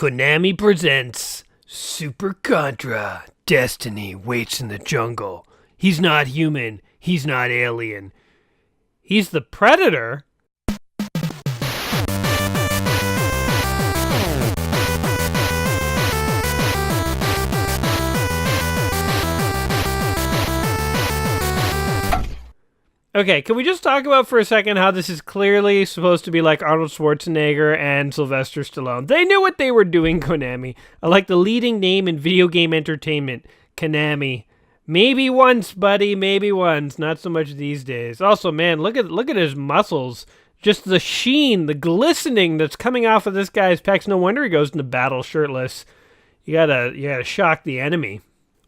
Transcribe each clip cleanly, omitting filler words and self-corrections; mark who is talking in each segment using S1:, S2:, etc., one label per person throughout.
S1: Konami presents Super Contra. Destiny waits in the jungle. He's not human. He's not alien. He's the Predator. Okay, can we just talk about for a second how this is clearly supposed to be like Arnold Schwarzenegger and Sylvester Stallone? They knew what they were doing, Konami. I like the leading name in video game entertainment, Konami. Maybe once, buddy, maybe once. Not so much these days. Also, man, look at his muscles. Just the sheen, the glistening that's coming off of this guy's pecs. No wonder he goes into battle shirtless. You gotta shock the enemy.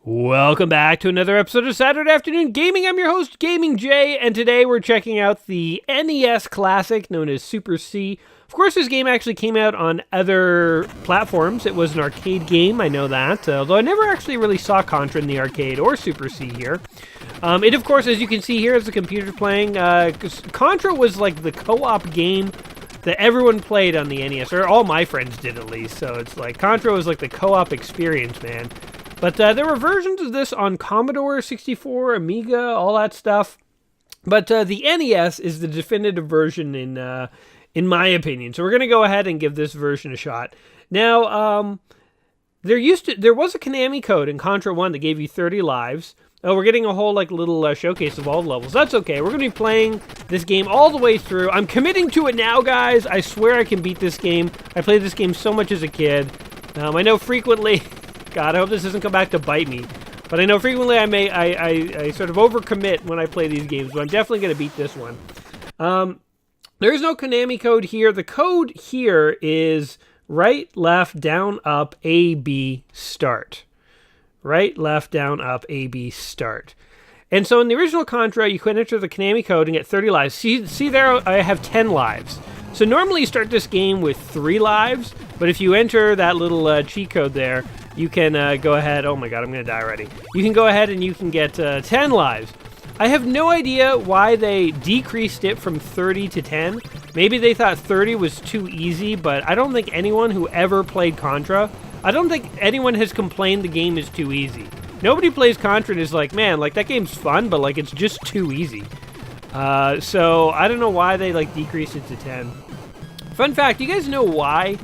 S1: Welcome back to another episode of Saturday Afternoon Gaming. I'm your host, Gaming Jay, and today we're checking out the NES classic known as Super C. Of course, this game actually came out on other platforms. It was an arcade game, I know that, although I never actually really saw Contra in the arcade or Super C here. It, of course, as you can see here, is the computer playing. Contra was like the co-op game that everyone played on the NES, or all my friends did at least, so it's like Contra was like the co-op experience, man. But there were versions of this on Commodore 64, Amiga, all that stuff. But the NES is the definitive version in my opinion. So we're going to go ahead and give this version a shot. Now, there was a Konami Code in Contra 1 that gave you 30 lives. Oh, we're getting a whole little showcase of all the levels. That's okay. We're going to be playing this game all the way through. I'm committing to it now, guys. I swear I can beat this game. I played this game so much as a kid. I know frequently... God, I hope this doesn't come back to bite me. But I know frequently I sort of overcommit when I play these games, but I'm definitely going to beat this one. There is no Konami Code here. The code here is right, left, down, up, A, B, start. Right, left, down, up, A, B, start. And so in the original Contra, you could enter the Konami Code and get 30 lives. See there, I have 10 lives. So normally you start this game with 3 lives, but if you enter that little cheat code there, you can go ahead. Oh my god, I'm going to die already. You can go ahead and you can get 10 lives. I have no idea why they decreased it from 30 to 10. Maybe they thought 30 was too easy, but I don't think anyone who ever played Contra, I don't think anyone has complained the game is too easy. Nobody plays Contra and is like, man, that game's fun, but it's just too easy. So I don't know why they decreased it to 10. Fun fact, you guys know why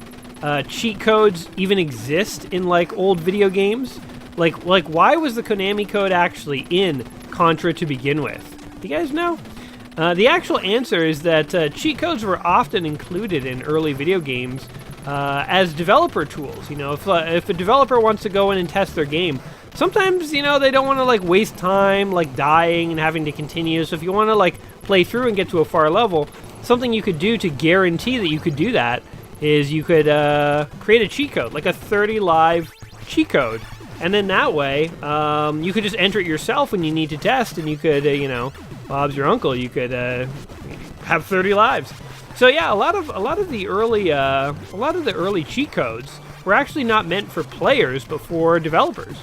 S1: cheat codes even exist in old video games? Why was the Konami Code actually in Contra to begin with? Do you guys know? The actual answer is that cheat codes were often included in early video games as developer tools. You know, if a developer wants to go in and test their game, sometimes, they don't want to waste time dying and having to continue. So if you want to play through and get to a far level, something you could do to guarantee that you could do that is you could create a cheat code, like a 30 live cheat code. And then that way, you could just enter it yourself when you need to test, and you could, Bob's your uncle, you could have 30 lives. So yeah, a lot of the early cheat codes were actually not meant for players, but for developers.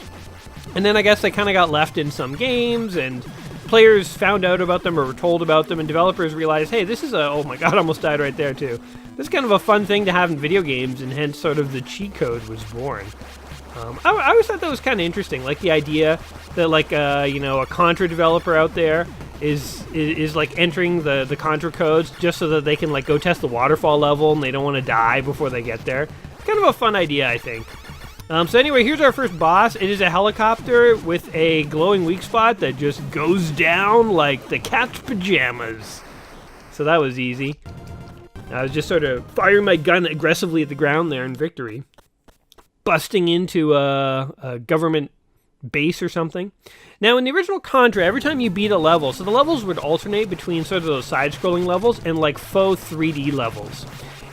S1: And then I guess they kind of got left in some games, and players found out about them or were told about them, and developers realized, hey, this is oh my god, I almost died right there too. This is kind of a fun thing to have in video games, and hence sort of the cheat code was born. I always thought that was kind of interesting, the idea that a Contra developer out there is entering the Contra codes just so that they can go test the waterfall level and they don't want to die before they get there. It's kind of a fun idea, I think. So anyway, here's our first boss. It is a helicopter with a glowing weak spot that just goes down like the cat's pajamas. So that was easy. I was just sort of firing my gun aggressively at the ground there in victory. Busting into a government base or something. Now, in the original Contra, every time you beat a level, so the levels would alternate between sort of those side-scrolling levels and faux 3D levels.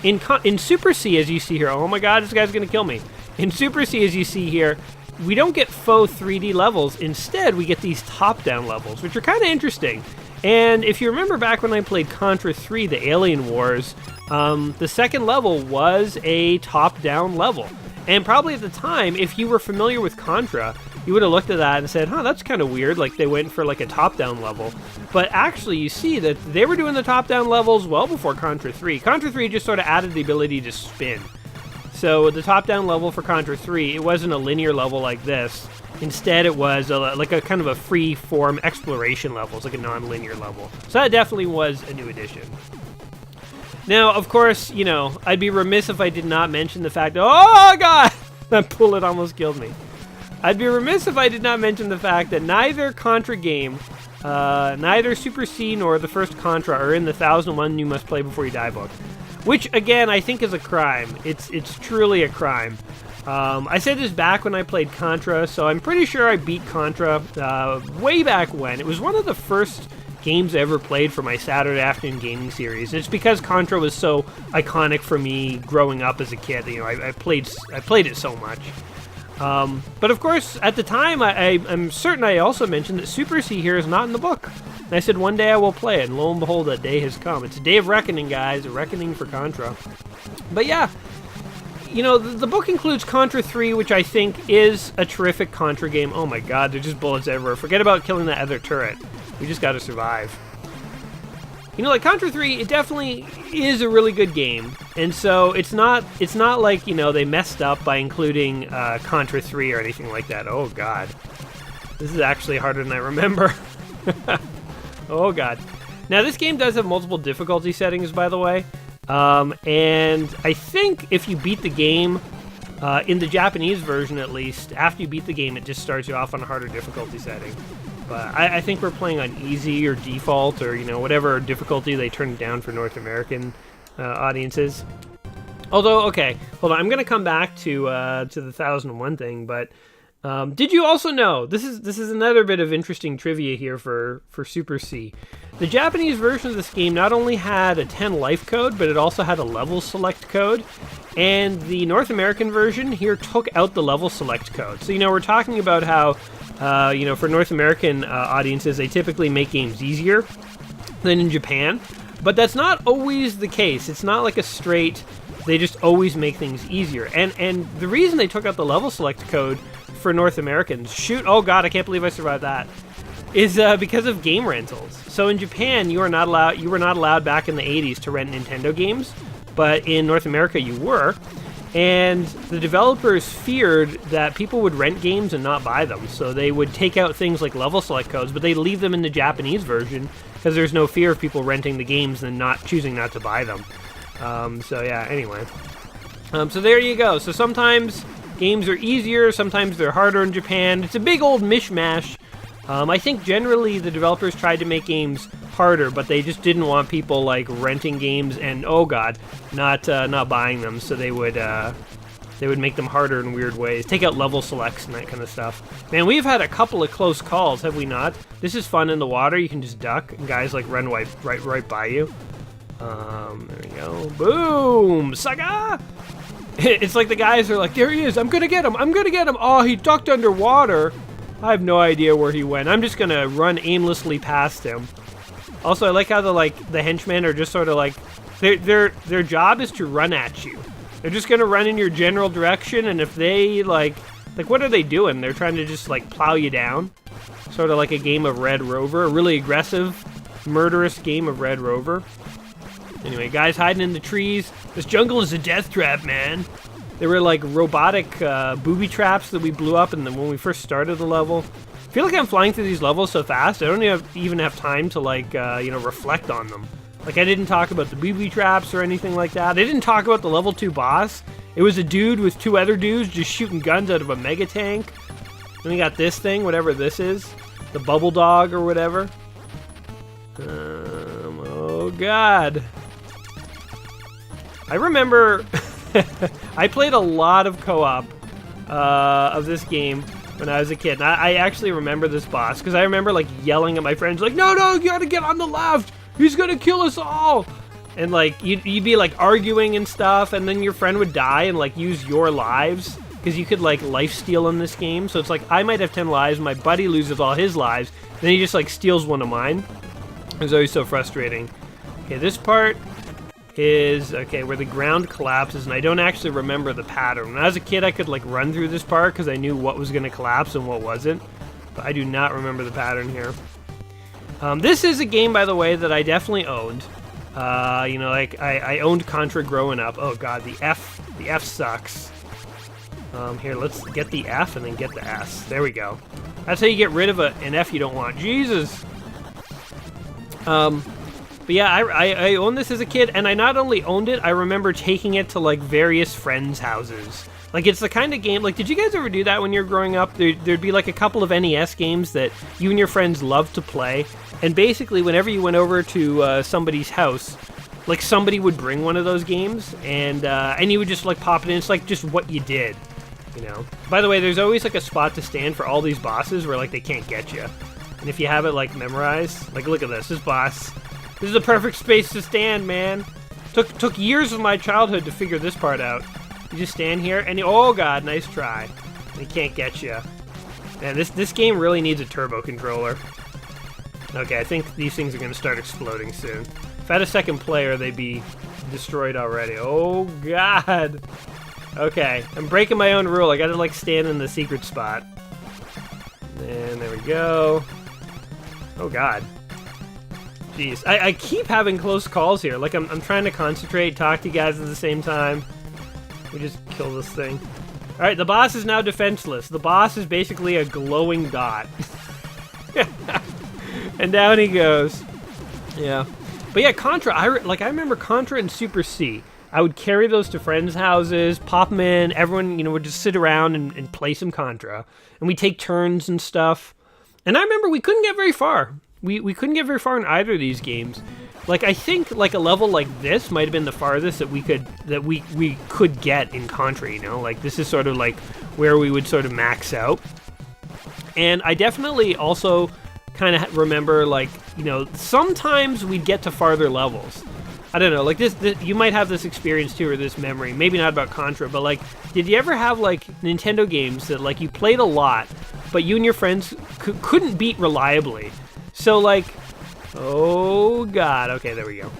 S1: In Super C, as you see here, oh my god, this guy's gonna kill me. In Super C, as you see here, we don't get faux 3D levels. Instead, we get these top-down levels, which are kind of interesting. And if you remember back when I played Contra 3, the Alien Wars, the second level was a top-down level. And probably at the time, if you were familiar with Contra, you would have looked at that and said, huh, that's kind of weird, they went for a top-down level. But actually, you see that they were doing the top-down levels well before Contra 3. Contra 3 just sort of added the ability to spin. So the top-down level for Contra 3, it wasn't a linear level like this. Instead, it was like a kind of a free-form exploration level. It's like a non-linear level. So that definitely was a new addition. Now, of course, you know, I'd be remiss if I did not mention the fact... Oh, God! That bullet almost killed me. I'd be remiss if I did not mention the fact that neither Contra game, neither Super C nor the first Contra are in the 1001 You Must Play Before You Die book. Which, again, I think is a crime. It's truly a crime. I said this back when I played Contra, so I'm pretty sure I beat Contra way back when. It was one of the first games I ever played for my Saturday afternoon gaming series. It's because Contra was so iconic for me growing up as a kid. You know, I played it so much. But of course, at the time, I'm certain I also mentioned that Super C here is not in the book. And I said one day I will play it, and lo and behold, that day has come. It's a day of reckoning, guys, a reckoning for Contra. But yeah, you know, the book includes Contra 3, which I think is a terrific Contra game. Oh my god, there's just bullets everywhere. Forget about killing that other turret. We just gotta survive. You know, like Contra 3, it definitely is a really good game. And so it's not like, you know, they messed up by including Contra 3 or anything like that. Oh god. This is actually harder than I remember. Oh god. Now this game does have multiple difficulty settings, by the way. And I think if you beat the game, in the Japanese version at least, after you beat the game, it just starts you off on a harder difficulty setting. But I think we're playing on easy or default or, you know, whatever difficulty they turned down for North American audiences. Although, okay, hold on, I'm going to come back to the 1001 thing, but did you also know, this is another bit of interesting trivia here for Super C. The Japanese version of this game not only had a 10 life code, but it also had a level select code. And the North American version here took out the level select code. So, you know, we're talking about how, you know, for North American audiences, they typically make games easier than in Japan. But that's not always the case. It's not like a straight, they just always make things easier. And the reason they took out the level select code for North Americans, oh god, I can't believe I survived that, is because of game rentals. So in Japan, you were not allowed back in the 80s to rent Nintendo games, but in North America you were. And the developers feared that people would rent games and not buy them. So they would take out things like level select codes, but they'd leave them in the Japanese version because there's no fear of people renting the games and choosing not to buy them. So yeah, anyway. So there you go. So sometimes games are easier, sometimes they're harder in Japan. It's a big old mishmash. I think generally the developers tried to make games harder, but they just didn't want people like renting games and, oh god, not buying them. So they would make them harder in weird ways, take out level selects and that kind of stuff. Man, we've had a couple of close calls, have we not? This is fun in the water. You can just duck and guys like run right by you. There we go. Boom, saga. It's like the guys are like, there he is. I'm gonna get him. Oh, he ducked underwater. I have no idea where he went. I'm just gonna run aimlessly past him. Also, I like how the henchmen are just sort of like, their job is to run at you. They're just gonna run in your general direction, and if they like what are they doing? They're trying to just like plow you down. Sort of like a game of Red Rover, a really aggressive, murderous game of Red Rover. Anyway, guys hiding in the trees. This jungle is a death trap, man. There were like robotic booby traps that we blew up when we first started the level. I feel like I'm flying through these levels so fast, I don't even have time to like, you know, reflect on them. Like I didn't talk about the booby traps or anything like that. I didn't talk about the level 2 boss. It was a dude with 2 other dudes just shooting guns out of a mega tank. Then we got this thing, whatever this is. The bubble dog or whatever. Oh god. I remember I played a lot of co-op of this game when I was a kid. And I actually remember this boss because I remember like yelling at my friends like, no, you gotta get on the left. He's gonna kill us all. And like you'd be like arguing and stuff, and then your friend would die and like use your lives because you could like life steal in this game. So it's like I might have 10 lives, my buddy loses all his lives, then he just like steals one of mine. It was always so frustrating. Okay, this part is, okay, where the ground collapses, and I don't actually remember the pattern. When I was a kid, I could like run through this part because I knew what was going to collapse and what wasn't, but I do not remember the pattern here. This is a game, by the way, that I definitely owned. You know, like I owned Contra growing up. Oh god, the F The F sucks. Here, let's get the F and then get the S. There we go. That's how you get rid of an F you don't want. Jesus! But yeah, I owned this as a kid, and I not only owned it, I remember taking it to, like, various friends' houses. Like, it's the kind of game, like, did you guys ever do that when you were growing up? There'd be, like, a couple of NES games that you and your friends loved to play, and basically, whenever you went over to somebody's house, like, somebody would bring one of those games, and you would just, like, pop it in. It's, like, just what you did, you know? By the way, there's always, like, a spot to stand for all these bosses where, like, they can't get you. And if you have it, like, memorized, like, look at this boss. This is the perfect space to stand, man. Took years of my childhood to figure this part out. You just stand here, and oh god, nice try. He can't get you. Man, this game really needs a turbo controller. Okay, I think these things are going to start exploding soon. If I had a second player, they'd be destroyed already. Oh god. Okay, I'm breaking my own rule. I got to like stand in the secret spot. And there we go. Oh god. Jeez, I keep having close calls here. Like, I'm trying to concentrate, talk to you guys at the same time. We just kill this thing. Alright, the boss is now defenseless. The boss is basically a glowing dot. And down he goes. Yeah. But yeah, Contra, I remember Contra and Super C. I would carry those to friends' houses, pop them in, everyone, you know, would just sit around and play some Contra. And we'd take turns and stuff. And I remember we couldn't get very far. We couldn't get very far in either of these games. Like, I think like a level like this might have been the farthest that we could get in Contra, you know? Like, this is sort of like where we would sort of max out. And I definitely also kind of remember, like, you know, sometimes we'd get to farther levels. I don't know, like this you might have this experience too, or this memory. Maybe not about Contra, but like, did you ever have like Nintendo games that like you played a lot, but you and your friends couldn't beat reliably? So like, oh god, okay, there we go.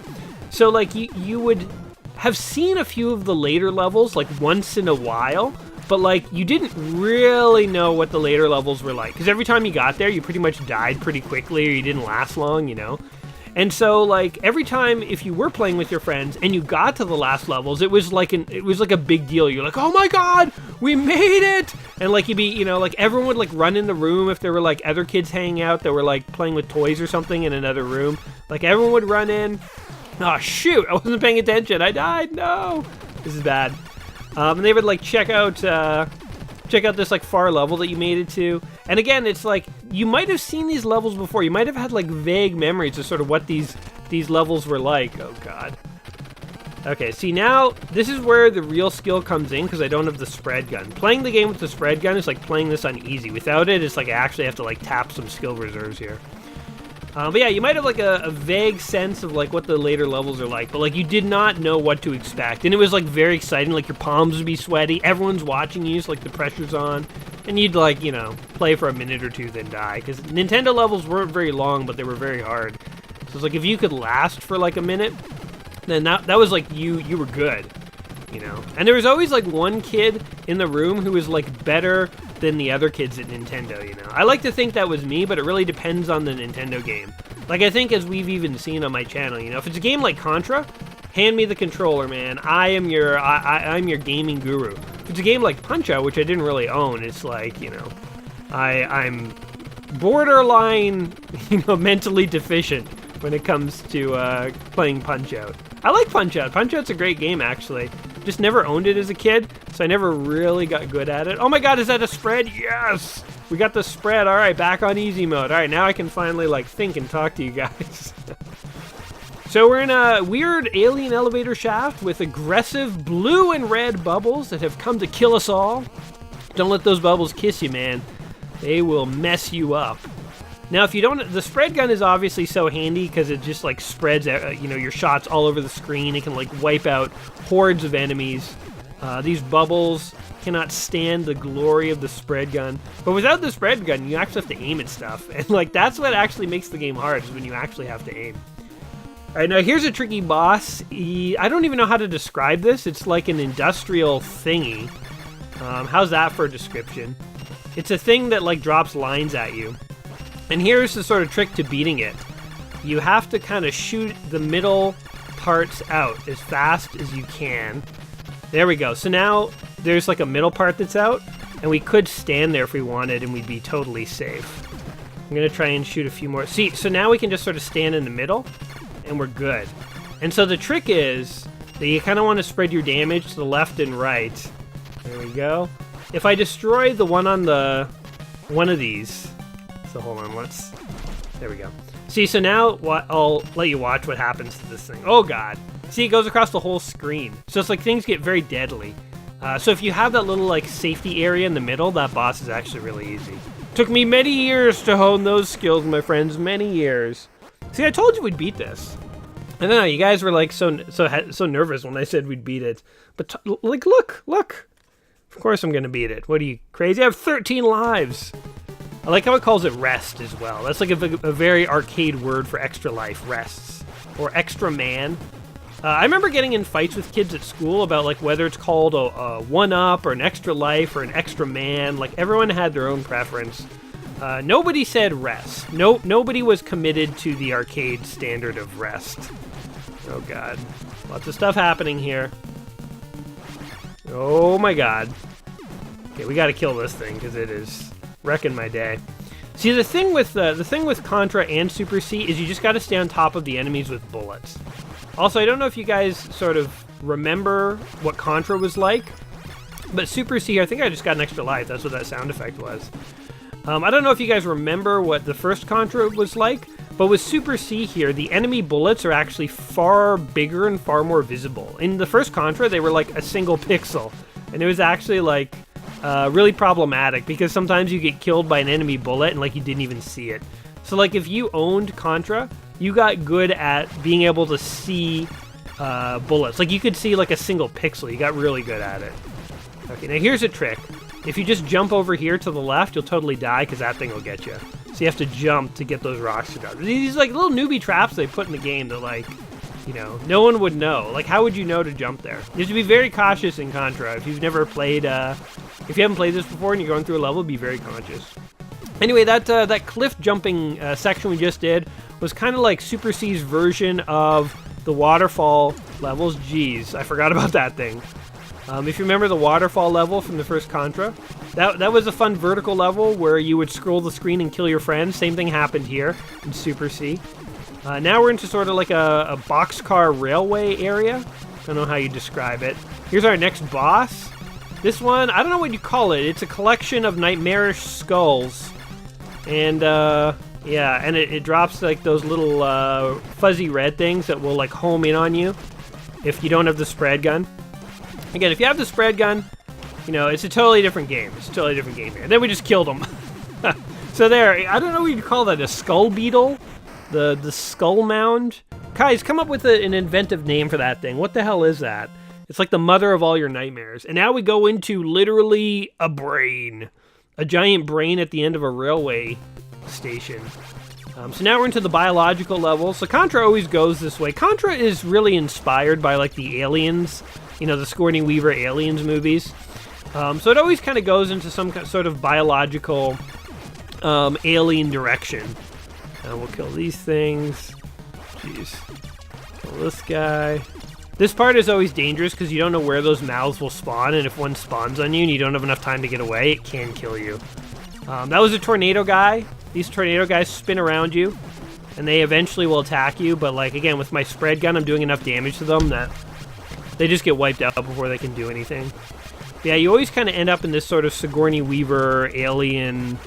S1: So like you would have seen a few of the later levels like once in a while, but like you didn't really know what the later levels were like, because every time you got there, you pretty much died pretty quickly, or you didn't last long, you know? And so like every time if you were playing with your friends and you got to the last levels, it was like a big deal. You're like, oh my god, we made it! And like you'd be, you know, like everyone would like run in the room if there were like other kids hanging out that were like playing with toys or something in another room. Like everyone would run in. Oh shoot, I wasn't paying attention. I died. No, this is bad. And they would like check out this like far level that you made it to. And again, it's like you might have seen these levels before. You might have had like vague memories of sort of what these levels were like. Oh god. Okay, see now this is where the real skill comes in, because I don't have the spread gun. Playing the game with the spread gun is like playing this on easy. Without it, it's like I actually have to like tap some skill reserves here. But yeah, you might have like a vague sense of like what the later levels are like, but like you did not know what to expect. And it was like very exciting, like your palms would be sweaty, everyone's watching you, so like the pressure's on, and you'd like, you know, play for a minute or two then die. Because Nintendo levels weren't very long, but they were very hard. So it's like if you could last for like a minute, then that was like you were good, you know? And there was always like one kid in the room who was like better than the other kids at Nintendo, you know? I like to think that was me, but it really depends on the Nintendo game. Like, I think as we've even seen on my channel, you know, if it's a game like Contra, hand me the controller, man. I'm your gaming guru. If it's a game like Punch-Out, which I didn't really own, it's like, you know, I'm borderline, you know, mentally deficient when it comes to playing Punch-Out. I like Punch-Out. Punch-Out's a great game, actually. Just never owned it as a kid, so I never really got good at it. Oh my god, is that a spread? Yes! We got the spread. All right, back on easy mode. All right, now I can finally, like, think and talk to you guys. So we're in a weird alien elevator shaft with aggressive blue and red bubbles that have come to kill us all. Don't let those bubbles kiss you, man. They will mess you up. Now, if you don't, the spread gun is obviously so handy because it just like spreads, you know, your shots all over the screen. It can like wipe out hordes of enemies. These bubbles cannot stand the glory of the spread gun. But without the spread gun, you actually have to aim at stuff, and like that's what actually makes the game hard, is when you actually have to aim. All right, now here's a tricky boss. I don't even know how to describe this. It's like an industrial thingy. How's that for a description? It's a thing that like drops lines at you. And here's the sort of trick to beating it. You have to kind of shoot the middle parts out as fast as you can. There we go. So now there's like a middle part that's out, and we could stand there if we wanted, and we'd be totally safe. I'm going to try and shoot a few more. See, so now we can just sort of stand in the middle, and we're good. And so the trick is that you kind of want to spread your damage to the left and right. There we go. If I destroy the one on one of these, so hold on, there we go. See, so now I'll let you watch what happens to this thing. Oh god. See, it goes across the whole screen. So it's like things get very deadly. So if you have that little like safety area in the middle, that boss is actually really easy. Took me many years to hone those skills, my friends, many years. See, I told you we'd beat this. I don't know, you guys were like so nervous when I said we'd beat it. But like, look. Of course I'm gonna beat it. What are you, crazy? I have 13 lives. I like how it calls it rest as well. That's like a very arcade word for extra life, rests. Or extra man. I remember getting in fights with kids at school about like whether it's called a one-up or an extra life or an extra man. Like everyone had their own preference. Nobody said rest. Nobody was committed to the arcade standard of rest. Oh god. Lots of stuff happening here. Oh my god. Okay, we gotta kill this thing because it is wrecking my day. See, the thing with Contra and Super C is you just gotta stay on top of the enemies with bullets. Also, I don't know if you guys sort of remember what Contra was like, but Super C, I think I just got an extra life. That's what that sound effect was. I don't know if you guys remember what the first Contra was like, but with Super C here, the enemy bullets are actually far bigger and far more visible. In the first Contra, they were like a single pixel, and it was actually like really problematic because sometimes you get killed by an enemy bullet and like you didn't even see it. So like if you owned Contra, you got good at being able to see bullets. Like you could see like a single pixel. You got really good at it. Okay, now here's a trick. If you just jump over here to the left, you'll totally die because that thing will get you. So you have to jump to get those rocks to drop. These like little newbie traps they put in the game that like, you know, no one would know. Like how would you know to jump there? You have to be very cautious in Contra. If you've never played, if you haven't played this before and you're going through a level, be very conscious. Anyway, that cliff jumping section we just did was kind of like Super C's version of the waterfall levels. Jeez, I forgot about that thing. If you remember the waterfall level from the first Contra, that was a fun vertical level where you would scroll the screen and kill your friends. Same thing happened here in Super C. Now we're into sort of like a boxcar railway area. Don't know how you describe it. Here's our next boss. This one, I don't know what you call it. It's a collection of nightmarish skulls. And, yeah, and it drops like those little fuzzy red things that will like home in on you if you don't have the spread gun. Again, if you have the spread gun, you know, it's a totally different game. It's a totally different game here. And then we just killed him. So there, I don't know what you'd call that, a skull beetle? The skull mound? Guys, come up with an inventive name for that thing. What the hell is that? It's like the mother of all your nightmares. And now we go into literally a brain. A giant brain at the end of a railway station. So now we're into the biological level. So Contra always goes this way. Contra is really inspired by like the Aliens, you know, the Sigourney Weaver Aliens movies. So it always kind of goes into some sort of biological alien direction. And we'll kill these things. Jeez. Kill this guy. This part is always dangerous because you don't know where those mouths will spawn, and if one spawns on you and you don't have enough time to get away, it can kill you. That was a tornado guy. These tornado guys spin around you, and they eventually will attack you, but like, again, with my spread gun, I'm doing enough damage to them that they just get wiped out before they can do anything. But yeah, you always kind of end up in this sort of Sigourney Weaver alien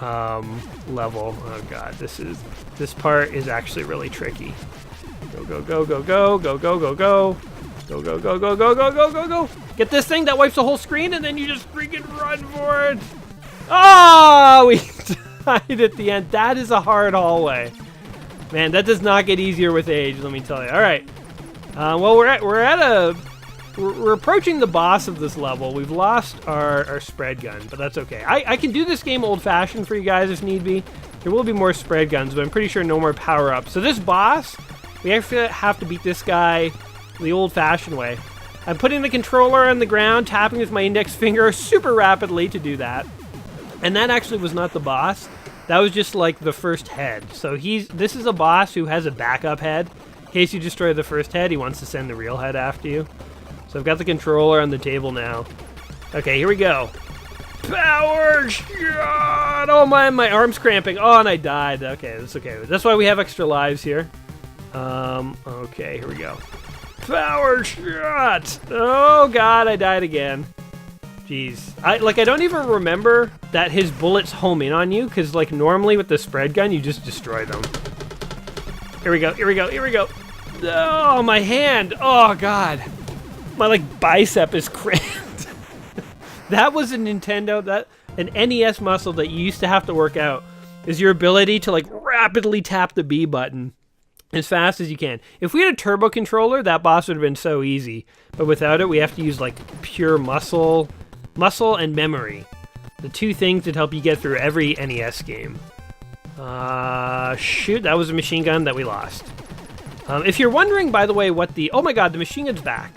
S1: level. Oh god, this part is actually really tricky. Go, go, go, go, go, go, go, go, go. Go, go, go, go, go, go, go, go, go. Get this thing that wipes the whole screen, and then you just freaking run for it. Oh, we died at the end. That is a hard hallway. Man, that does not get easier with age, let me tell you. All right. Well, we're approaching the boss of this level. We've lost our spread gun, but that's okay. I can do this game old-fashioned for you guys if need be. There will be more spread guns, but I'm pretty sure no more power-ups. So this boss, we actually have to beat this guy the old-fashioned way. I'm putting the controller on the ground, tapping with my index finger super rapidly to do that. And that actually was not the boss. That was just like the first head. So this is a boss who has a backup head. In case you destroy the first head, he wants to send the real head after you. So I've got the controller on the table now. Okay, here we go. Power shot! Oh, my arm's cramping. Oh, and I died. Okay, that's okay. That's why we have extra lives here. Okay, here we go. Power shot! Oh, God, I died again. Jeez. I don't even remember that his bullets home in on you, because, like, normally with the spread gun, you just destroy them. Here we go, here we go, here we go. Oh, my hand. Oh, God. My, like, bicep is cramped. That was a Nintendo, an NES muscle that you used to have to work out, is your ability to, like, rapidly tap the B button as fast as you can. If we had a turbo controller, that boss would have been so easy. But without it, we have to use, like, pure muscle and memory. The two things that help you get through every NES game. Shoot, that was a machine gun that we lost. If you're wondering, by the way, what the... Oh my god, the machine gun's back.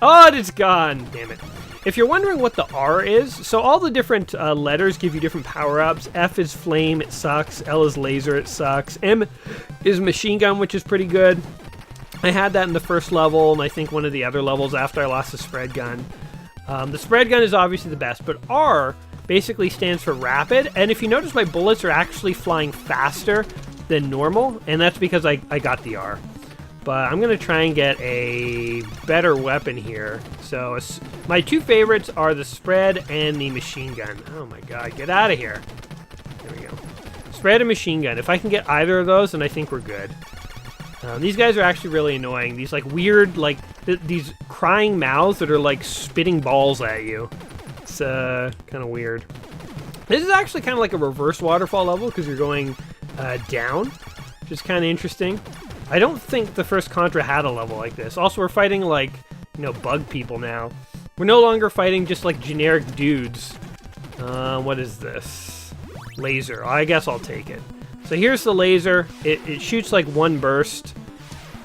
S1: Oh, it's gone. Damn it. If you're wondering what the R is, so all the different letters give you different power-ups. F is flame, it sucks. L is laser, it sucks. M is machine gun, which is pretty good. I had that in the first level, and I think one of the other levels after I lost the spread gun. The spread gun is obviously the best, but R basically stands for rapid, and if you notice, my bullets are actually flying faster than normal, and that's because I got the R. But I'm going to try and get a better weapon here. So my two favorites are the spread and the machine gun. Oh my god, get out of here. There we go. Spread and machine gun. If I can get either of those, then I think we're good. These guys are actually really annoying. These like weird, like these crying mouths that are like spitting balls at you. It's kind of weird. This is actually kind of like a reverse waterfall level because you're going down, which is kind of interesting. I don't think the first Contra had a level like this. Also, we're fighting, like, you know, bug people now. We're no longer fighting just, like, generic dudes. What is this? Laser. I guess I'll take it. So here's the laser. It shoots, like, one burst.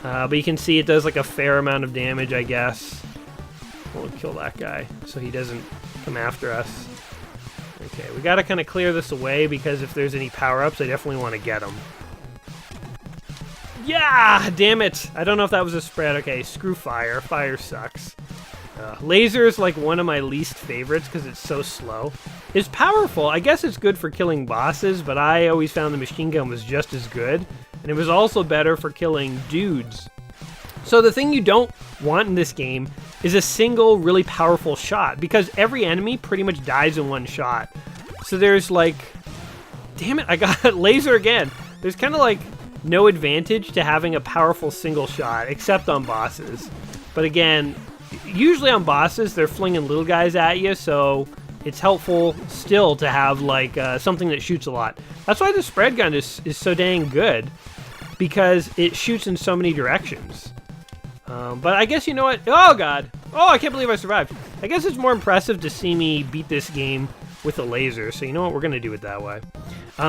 S1: But you can see it does, like, a fair amount of damage, I guess. We'll kill that guy so he doesn't come after us. Okay, we gotta kind of clear this away because if there's any power-ups, I definitely want to get them. Yeah! Damn it! I don't know if that was a spread. Okay, screw fire. Fire sucks. Laser is like one of my least favorites because it's so slow. It's powerful. I guess it's good for killing bosses, but I always found the machine gun was just as good. And it was also better for killing dudes. So the thing you don't want in this game is a single really powerful shot because every enemy pretty much dies in one shot. So there's like... Damn it, I got laser again. There's kind of like... no advantage to having a powerful single shot, except on bosses. But again, usually on bosses, they're flinging little guys at you, so it's helpful still to have like something that shoots a lot. That's why the spread gun is so dang good, because it shoots in so many directions. But I guess you know what? Oh god! Oh, I can't believe I survived. I guess it's more impressive to see me beat this game with a laser, so you know what? We're gonna do it that way.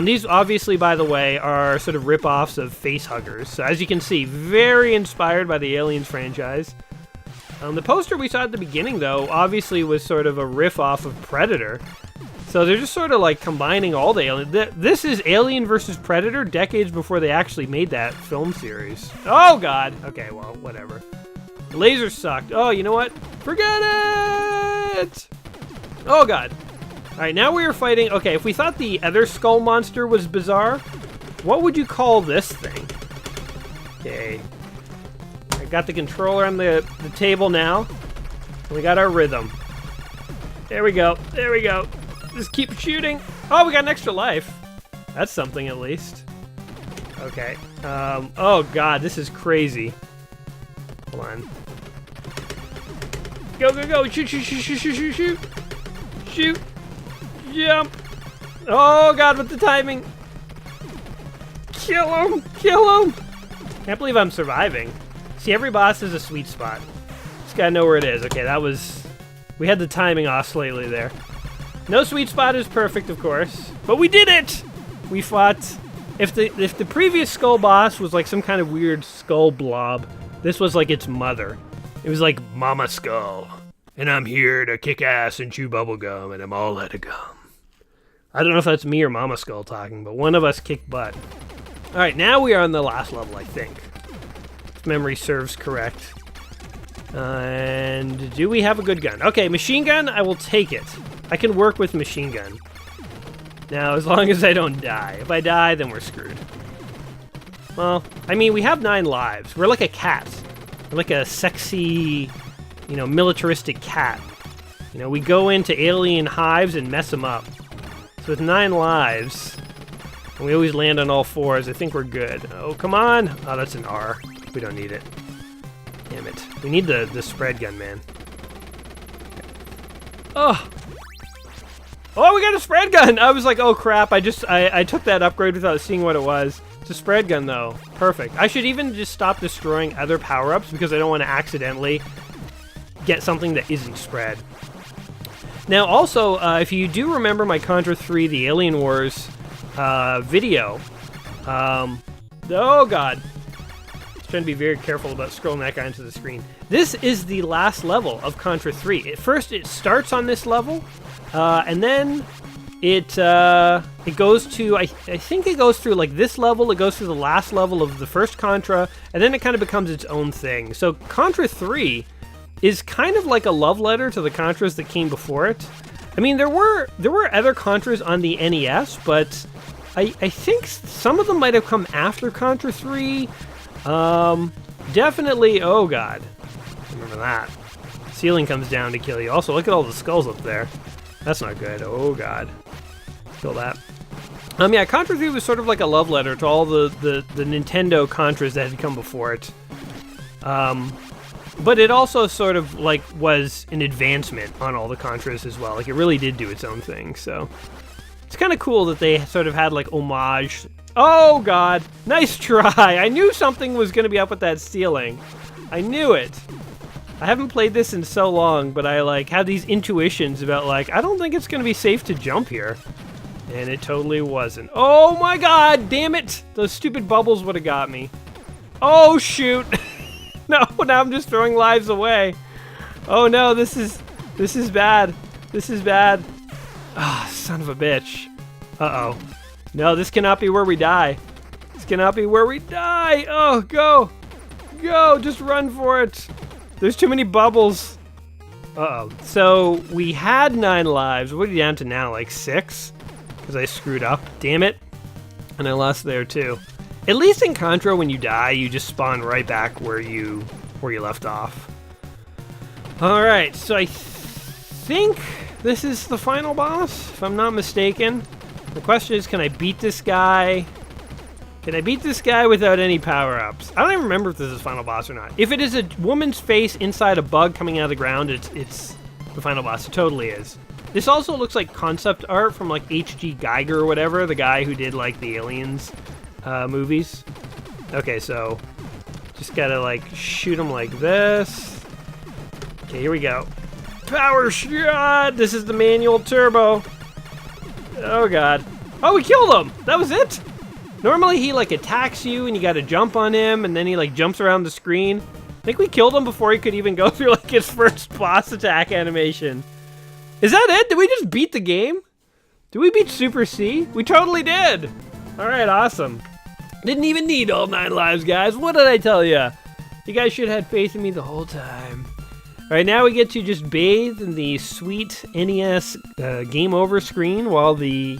S1: These obviously, by the way, are sort of rip-offs of face huggers. So as you can see, very inspired by the Aliens franchise. The poster we saw at the beginning, though, obviously was sort of a riff-off of Predator. So they're just sort of like combining all the aliens. This is Alien versus Predator decades before they actually made that film series. Oh god! Okay, well, whatever. The laser sucked. Oh, you know what? Forget it! Oh god. Alright, now we are fighting... Okay, if we thought the other skull monster was bizarre, what would you call this thing? Okay. I got the controller on the table now. We got our rhythm. There we go. There we go. Just keep shooting. Oh, we got an extra life. That's something at least. Okay. Oh god, this is crazy. Hold on. Go, go, go. Shoot, shoot, shoot, shoot, shoot, shoot, shoot. Shoot. Jump! Oh god, with the timing! Kill him! Kill him! Can't believe I'm surviving. See, every boss is a sweet spot. Just gotta know where it is. Okay, that was... We had the timing off slightly there. No sweet spot is perfect, of course. But we did it! We fought... If the previous skull boss was like some kind of weird skull blob, this was like its mother. It was like Mama Skull. And I'm here to kick ass and chew bubblegum, and I'm all out of gum. I don't know if that's me or Mama Skull talking, but one of us kicked butt. Alright, now we are on the last level, I think. If memory serves correct. And do we have a good gun? Okay, machine gun, I will take it. I can work with machine gun. Now, as long as I don't die. If I die, then we're screwed. Well, I mean, we have 9 lives. We're like a cat. We're like a sexy, militaristic cat. We go into alien hives and mess them up. So with 9 lives, and we always land on all 4s, I think we're good. Oh, come on! Oh, that's an R. We don't need it. Damn it. We need the spread gun, man. Oh! Oh, we got a spread gun! I was like, oh crap, I took that upgrade without seeing what it was. It's a spread gun, though. Perfect. I should even just stop destroying other power-ups because I don't want to accidentally get something that isn't spread. Now, also, if you do remember my Contra 3, the Alien Wars video, oh god. Trying to be very careful about scrolling that guy into the screen. This is the last level of Contra 3. At first, it starts on this level, and then it goes to, I think it goes through like this level, it goes through the last level of the first Contra, and then it kind of becomes its own thing. So Contra 3 is kind of like a love letter to the Contras that came before it. I mean, there were other Contras on the NES, but I think some of them might have come after Contra 3. Definitely, oh god. Remember that. Ceiling comes down to kill you. Also, look at all the skulls up there. That's not good. Oh god. Kill that. Yeah, Contra 3 was sort of like a love letter to all the Nintendo Contras that had come before it. But it also sort of like was an advancement on all the Contras as well. Like it really did do its own thing, so it's kind of cool that they sort of had like homage. Oh god, nice try. I knew something was going to be up with that ceiling. I knew it. I haven't played this in so long, but I like have these intuitions about like I don't think it's going to be safe to jump here. And it totally wasn't. Oh my god, damn it. Those stupid bubbles would have got me. Oh shoot. No, now I'm just throwing lives away. Oh no, this is bad. This is bad. Ah, son of a bitch. Uh-oh. No, this cannot be where we die. This cannot be where we die. Oh, go. Go, just run for it. There's too many bubbles. Uh-oh. So, we had 9 lives. What are you down to now, like 6? Because I screwed up. Damn it. And I lost there, too. At least in Contra, when you die, you just spawn right back where you left off. Alright, so I think this is the final boss, if I'm not mistaken. The question is, can I beat this guy? Can I beat this guy without any power-ups? I don't even remember if this is final boss or not. If it is a woman's face inside a bug coming out of the ground, it's the final boss. It totally is. This also looks like concept art from like H.G. Geiger or whatever, the guy who did like the Aliens movies. Okay, so just gotta like shoot him like this. Okay, here we go. Power shot! This is the manual turbo. Oh god. Oh, we killed him! That was it? Normally he like attacks you and you gotta jump on him and then he like jumps around the screen. I think we killed him before he could even go through like his first boss attack animation. Is that it? Did we just beat the game? Did we beat Super C? We totally did! Alright, awesome. Didn't even need all 9 lives, guys. What did I tell you? You guys should have had faith in me the whole time. Alright, now we get to just bathe in the sweet NES game over screen while the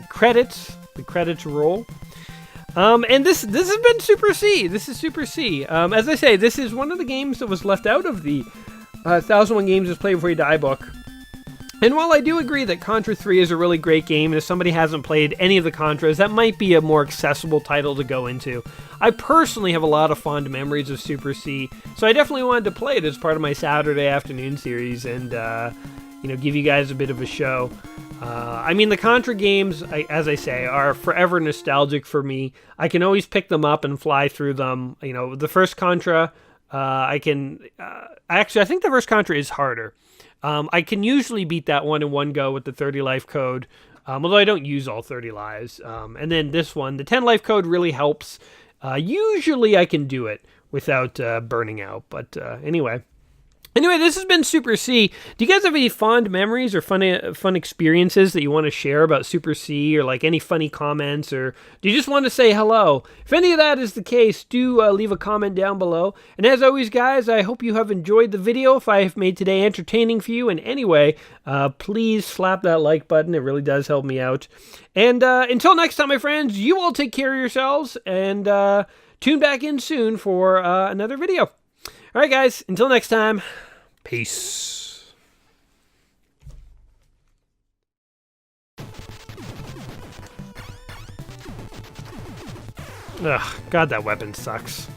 S1: credits roll. And this has been Super C. This is Super C. As I say, this is one of the games that was left out of the 1001 Games to Play Before You Die book. And while I do agree that Contra 3 is a really great game, and if somebody hasn't played any of the Contras, that might be a more accessible title to go into. I personally have a lot of fond memories of Super C, so I definitely wanted to play it as part of my Saturday afternoon series and, give you guys a bit of a show. I mean, the Contra games, as I say, are forever nostalgic for me. I can always pick them up and fly through them. The first Contra, I think the first Contra is harder. I can usually beat that one in one go with the 30 life code, although I don't use all 30 lives. And then this one, the 10 life code really helps. Usually I can do it without burning out. But anyway, Anyway, this has been Super C. Do you guys have any fond memories or fun experiences that you want to share about Super C, or like any funny comments, or do you just want to say hello? If any of that is the case, do leave a comment down below. And as always, guys, I hope you have enjoyed the video. If I have made today entertaining for you in any way, please slap that like button. It really does help me out. And until next time, my friends, you all take care of yourselves, and tune back in soon for another video. All right, guys, until next time, peace. Ugh, God, that weapon sucks.